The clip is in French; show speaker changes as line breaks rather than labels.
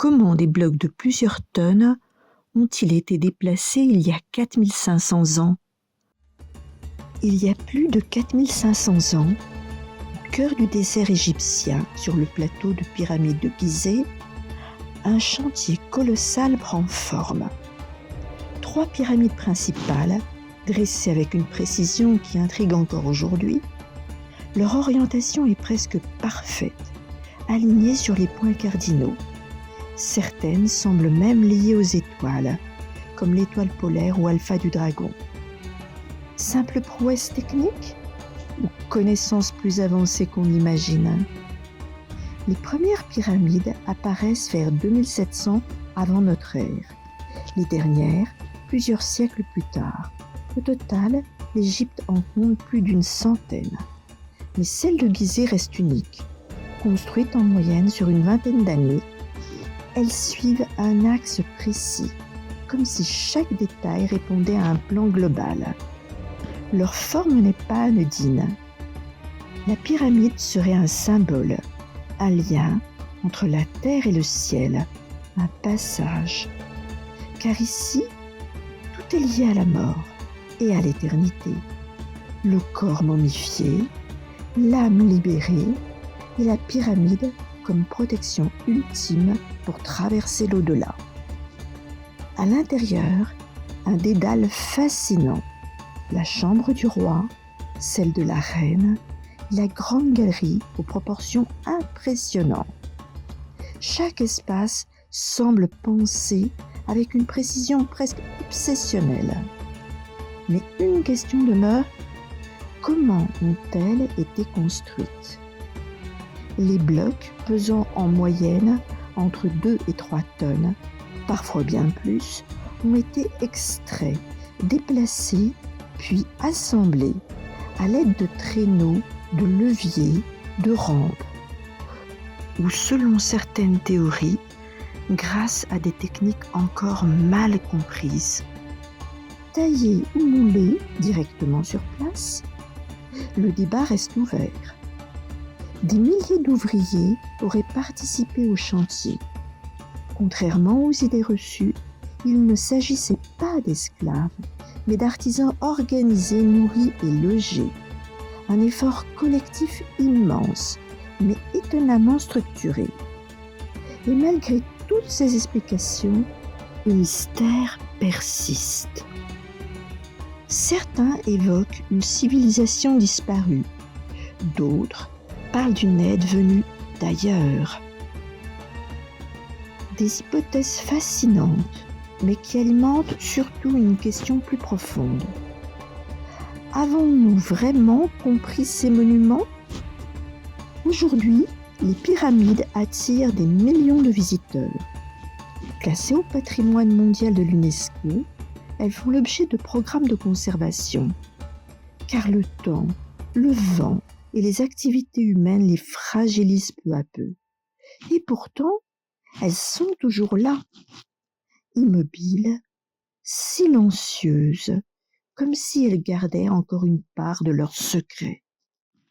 Comment des blocs de plusieurs tonnes ont-ils été déplacés il y a 4500 ans? Il y a plus de 4500 ans, au cœur du désert égyptien, sur le plateau de pyramide de Gizeh, un chantier colossal prend forme. 3 pyramides principales, dressées avec une précision qui intrigue encore aujourd'hui, leur orientation est presque parfaite, alignées sur les points cardinaux. Certaines semblent même liées aux étoiles, comme l'étoile polaire ou Alpha du Dragon. Simple prouesse technique ou connaissance plus avancée qu'on imagine? Les premières pyramides apparaissent vers 2700 avant notre ère. Les dernières, plusieurs siècles plus tard. Au total, l'Égypte en compte plus d'une centaine. Mais celle de Gizeh reste unique. Construite en moyenne sur une vingtaine d'années, elles suivent un axe précis, comme si chaque détail répondait à un plan global. Leur forme n'est pas anodine. La pyramide serait un symbole, un lien entre la terre et le ciel, un passage. Car ici, tout est lié à la mort et à l'éternité. Le corps momifié, l'âme libérée et la pyramide comme protection ultime pour traverser l'au-delà. À l'intérieur, un dédale fascinant. La chambre du roi, celle de la reine, la grande galerie aux proportions impressionnantes. Chaque espace semble pensé avec une précision presque obsessionnelle. Mais une question demeure, comment ont-elles été construites? Les blocs pesant en moyenne entre 2 et 3 tonnes, parfois bien plus, ont été extraits, déplacés, puis assemblés à l'aide de traîneaux, de leviers, de rampes, ou selon certaines théories, grâce à des techniques encore mal comprises. Taillés ou moulés directement sur place, le débat reste ouvert. Des milliers d'ouvriers auraient participé au chantier. Contrairement aux idées reçues, il ne s'agissait pas d'esclaves, mais d'artisans organisés, nourris et logés. Un effort collectif immense, mais étonnamment structuré. Et malgré toutes ces explications, le mystère persiste. Certains évoquent une civilisation disparue, d'autres parlent d'une aide venue d'ailleurs. Des hypothèses fascinantes, mais qui alimentent surtout une question plus profonde. Avons-nous vraiment compris ces monuments? Aujourd'hui, les pyramides attirent des millions de visiteurs. Classées au patrimoine mondial de l'UNESCO, elles font l'objet de programmes de conservation. Car le temps, le vent et les activités humaines les fragilisent peu à peu. Et pourtant, elles sont toujours là, immobiles, silencieuses, comme si elles gardaient encore une part de leur secret.